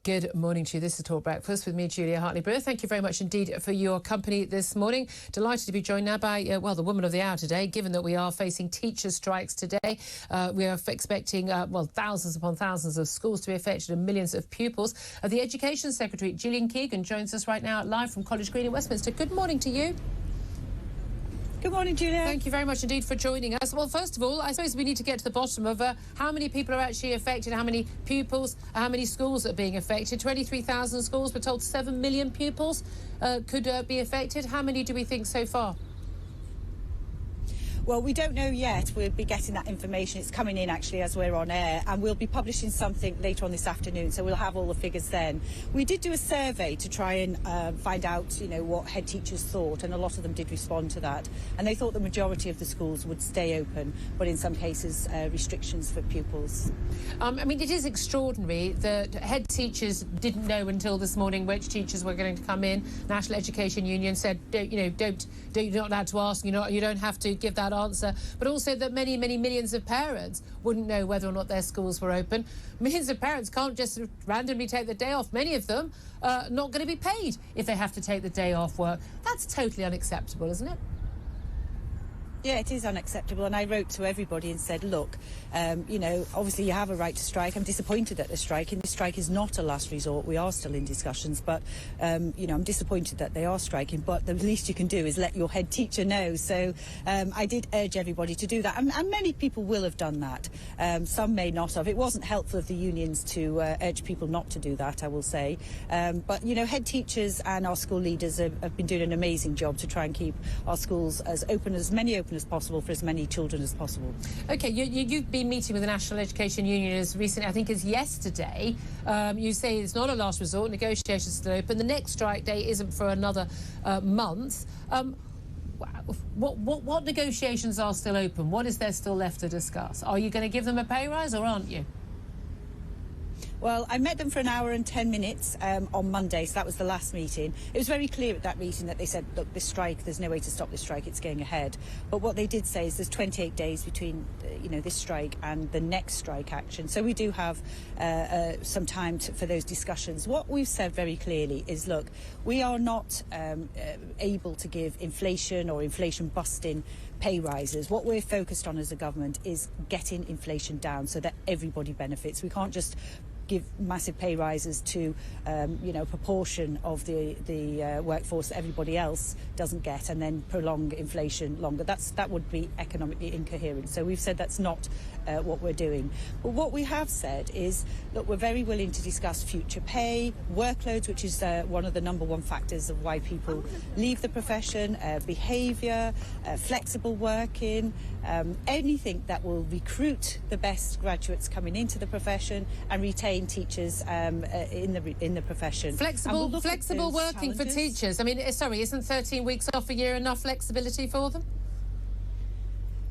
Good morning to you. This is Talk Breakfast with me, Gillian Hartley-Brewer. Thank you very much indeed for your company this morning. Delighted to be joined now by, the woman of the hour today, given that we are facing teacher strikes today. We are expecting, thousands upon thousands of schools to be affected and millions of pupils. The Education Secretary, Gillian joins us right now live from College Green in Westminster. Good morning to you. Good morning, Julia. Thank you very much indeed for joining us. Well, first of all, I suppose we need to get to the bottom of how many people are actually affected, how many pupils, how many schools are being affected. 23,000 schools, we're told 7 million pupils could be affected. How many do we think so far? Well, we don't know yet. We'll be getting that information. It's coming in, actually, as we're on air, and we'll be publishing something later on this afternoon, so we'll have all the figures then. We did do a survey to try and find out, what head teachers thought, and a lot of them did respond to that. And they thought the majority of the schools would stay open, but in some cases, restrictions for pupils. It is extraordinary that head teachers didn't know until this morning which teachers were going to come in. National Education Union said, you're not allowed to ask, you don't have to give that answer, but also that many millions of parents wouldn't know whether or not their schools were open. Millions of parents can't just randomly take the day off. Many of them are not going to be paid if they have to take the day off work. That's totally unacceptable, isn't it? Yeah, it is unacceptable, and I wrote to everybody and said, look, obviously you have a right to strike. I'm disappointed at the strike, and the strike is not a last resort. We are still in discussions, but, I'm disappointed that they are striking, but the least you can do is let your head teacher know. So I did urge everybody to do that, and many people will have done that. Some may not have. It wasn't helpful of the unions to urge people not to do that, I will say. But, head teachers and our school leaders have been doing an amazing job to try and keep our schools as many open as possible for as many children as possible. OK, you've been meeting with the National Education Union as recently, I think as yesterday. You say it's not a last resort, negotiations still open. The next strike day isn't for another month. What negotiations are still open? What is there still left to discuss? Are you going to give them a pay rise or aren't you? Well, I met them for an hour and 10 minutes on Monday, so that was the last meeting. It was very clear at that meeting that they said, look, this strike, there's no way to stop this strike, it's going ahead. But what they did say is there's 28 days between, this strike and the next strike action. So we do have some time for those discussions. What we've said very clearly is, look, we are not able to give inflation or inflation-busting pay rises. What we're focused on as a government is getting inflation down so that everybody benefits. We can't just give massive pay rises to, proportion of the workforce that everybody else doesn't get, and then prolong inflation longer. That would be economically incoherent. So we've said that's not what we're doing. But what we have said is, look, we're very willing to discuss future pay, workloads, which is one of the number one factors of why people leave the profession, behaviour, flexible working, anything that will recruit the best graduates coming into the profession and retain teachers in the profession. Flexible working for teachers. Isn't 13 weeks off a year enough flexibility for them?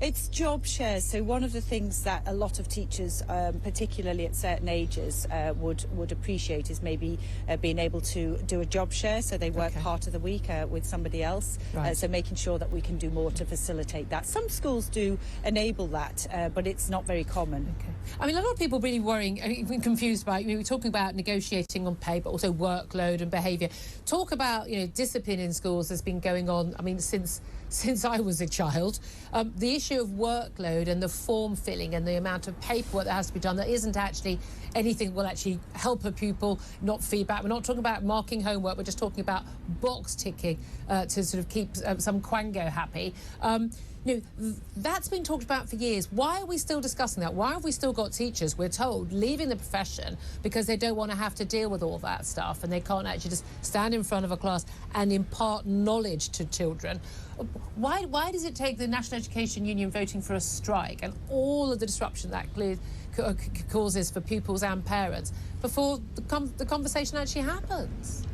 It's job shares. So one of the things that a lot of teachers, particularly at certain ages, would appreciate is maybe being able to do a job share. So they work part of the week with somebody else. Right. So making sure that we can do more to facilitate that. Some schools do enable that, but it's not very common. Okay. A lot of people really worrying, confused by, we're talking about negotiating on pay, but also workload and behaviour. Talk about, discipline in schools has been going on, since I was a child. The issue of workload and the form filling and the amount of paperwork that has to be done that isn't actually anything that will actually help a pupil, not feedback. We're not talking about marking homework, we're just talking about box ticking to sort of keep some quango happy. That's been talked about for years. Why are we still discussing that? Why have we still got teachers, we're told, leaving the profession because they don't want to have to deal with all that stuff and they can't actually just stand in front of a class and impart knowledge to children? Why does it take the National Education Union voting for a strike and all of the disruption that causes for pupils and parents before the conversation actually happens?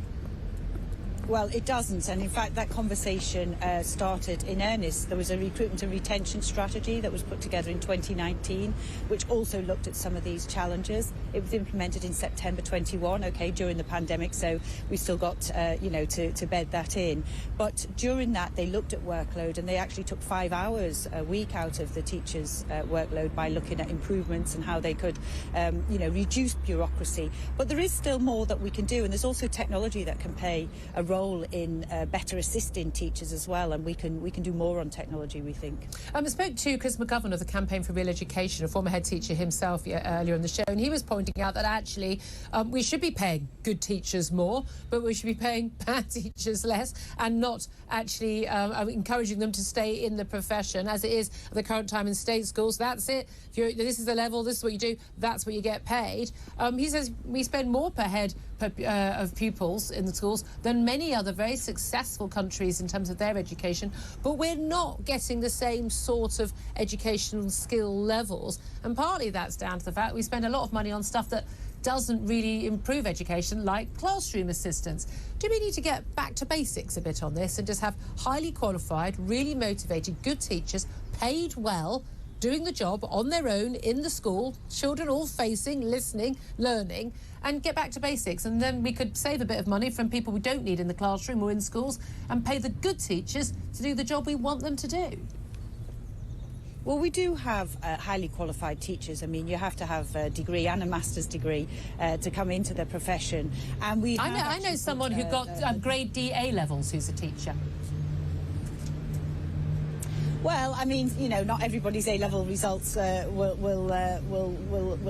Well, it doesn't, and in fact that conversation started in earnest. There was a recruitment and retention strategy that was put together in 2019, which also looked at some of these challenges. It was implemented in September 21, during the pandemic, so we still got, to bed that in. But during that, they looked at workload, and they actually took 5 hours a week out of the teachers' workload by looking at improvements and how they could, reduce bureaucracy. But there is still more that we can do, and there's also technology that can play a role in better assisting teachers as well, and we can do more on technology, we think. I spoke to Chris McGovern of the Campaign for Real Education, a former head teacher himself, earlier in the show, and he was pointing out that actually we should be paying good teachers more, but we should be paying bad teachers less, and not actually encouraging them to stay in the profession as it is at the current time in state schools. That's it. This is the level, this is what you do, that's what you get paid. He says we spend more per head of pupils in the schools than many other very successful countries in terms of their education, but we're not getting the same sort of educational skill levels, and partly that's down to the fact we spend a lot of money on stuff that doesn't really improve education, like classroom assistants. Do we need to get back to basics a bit on this and just have highly qualified, really motivated, good teachers, paid well, doing the job on their own in the school, children all facing, listening, learning, and get back to basics? And then we could save a bit of money from people we don't need in the classroom or in schools and pay the good teachers to do the job we want them to do. Well, we do have highly qualified teachers. I mean, you have to have a degree and a master's degree to come into the profession. And I know someone who got grade D A levels who's a teacher. Well, I mean, not everybody's A-level results will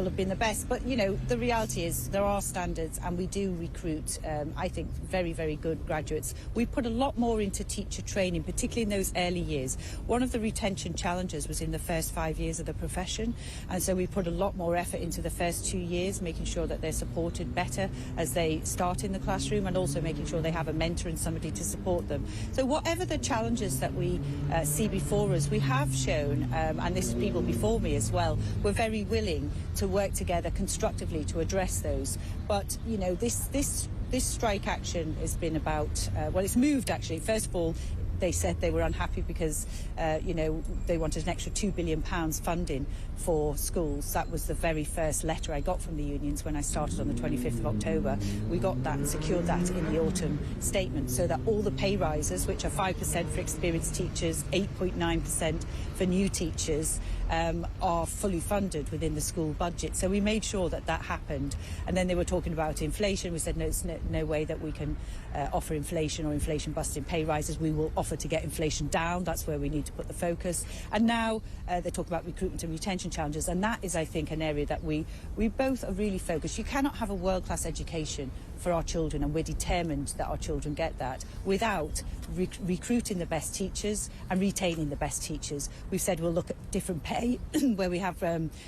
have been the best, but the reality is there are standards, and we do recruit, I think, very, very good graduates. We put a lot more into teacher training, particularly in those early years. One of the retention challenges was in the first 5 years of the profession, and so we put a lot more effort into the first 2 years, making sure that they're supported better as they start in the classroom, and also making sure they have a mentor and somebody to support them. So whatever the challenges that we see before us, we have shown, and this is people before me as well, we're very willing to work together constructively to address those. But this strike action has been about it's moved actually. First of all, they said they were unhappy because they wanted an extra £2 billion funding for schools. That was the very first letter I got from the unions when I started on the 25th of October. We got that and secured that in the autumn statement, so that all the pay rises, which are 5% for experienced teachers, 8.9% for new teachers, are fully funded within the school budget. So we made sure that that happened. And then they were talking about inflation. We said no, it's no way that we can offer inflation or inflation-busting pay rises. We will offer to get inflation down. That's where we need to put the focus. And now they talk about recruitment and retention challenges, and that is, I think, an area that we both are really focused. You cannot have a world-class education for our children, and we're determined that our children get that, without recruiting the best teachers and retaining the best teachers. We've said we'll look at different pay where we have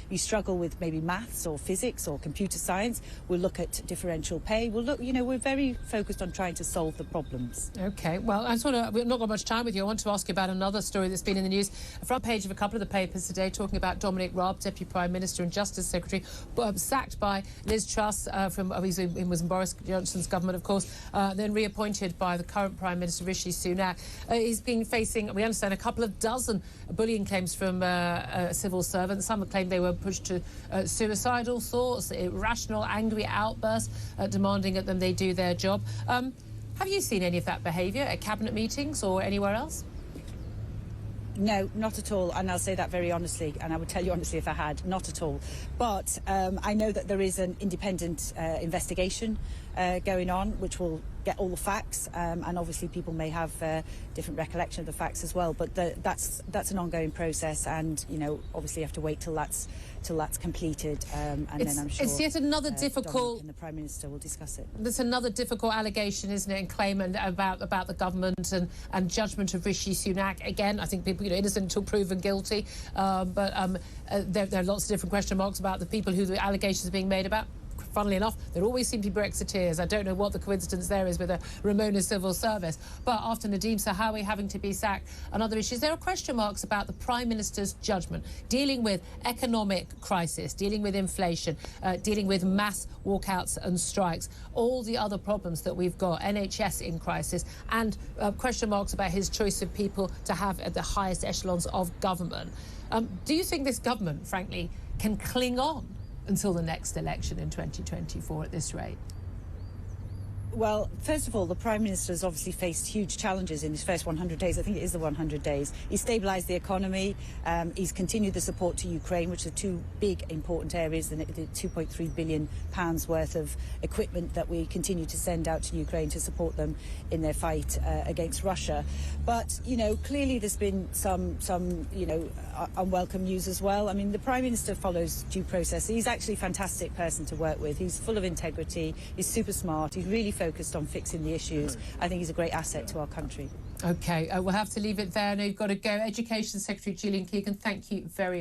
you struggle with maybe maths or physics or computer science. We'll look at differential pay. We'll look, we're very focused on trying to solve the problems. Okay, well, we've not got much time with you. I want to ask you about another story that's been in the news. A front page of a couple of the papers today talking about Dominic Raab, Deputy Prime Minister and Justice Secretary, sacked by Liz Truss he was in Boris Johnson's government, of course, then reappointed by the current Prime Minister, Rishi Sunak. He's been facing, we understand, a couple of dozen bullying claims from civil servants. Some have claimed they were pushed to suicidal thoughts, irrational, angry outbursts, demanding at them they do their job. Have you seen any of that behaviour at cabinet meetings or anywhere else? No, not at all, and I'll say that very honestly, and I would tell you honestly if I had, not at all. But I know that there is an independent investigation going on, which will get all the facts, and obviously people may have different recollection of the facts as well, but that's an ongoing process, and obviously you have to wait till that's completed, and then I'm sure it's yet another difficult, and the Prime Minister will discuss it. That's another difficult allegation, isn't it, and claim about the government and judgment of Rishi Sunak. Again, I think people, innocent until proven guilty, but there are lots of different question marks about the people who the allegations are being made about. funnily enough, there always seem to be Brexiteers. I don't know what the coincidence there is with a Ramona civil service. But after Nadeem Sahawi having to be sacked and other issues, there are question marks about the Prime Minister's judgment, dealing with economic crisis, dealing with inflation, dealing with mass walkouts and strikes, all the other problems that we've got, NHS in crisis, and question marks about his choice of people to have at the highest echelons of government. Do you think this government, frankly, can cling on until the next election in 2024 at this rate? Well, first of all, the Prime Minister has obviously faced huge challenges in his first 100 days. I think it is the 100 days. He's stabilised the economy. He's continued the support to Ukraine, which are two big important areas, the £2.3 billion worth of equipment that we continue to send out to Ukraine to support them in their fight against Russia. But, you know, clearly there's been some unwelcome news as well. I mean, the Prime Minister follows due process. He's actually a fantastic person to work with. He's full of integrity. He's super smart. He's really focused on fixing the issues. I think he's a great asset to our country. OK, we'll have to leave it there. I know you've got to go. Education Secretary Gillian, thank you very much.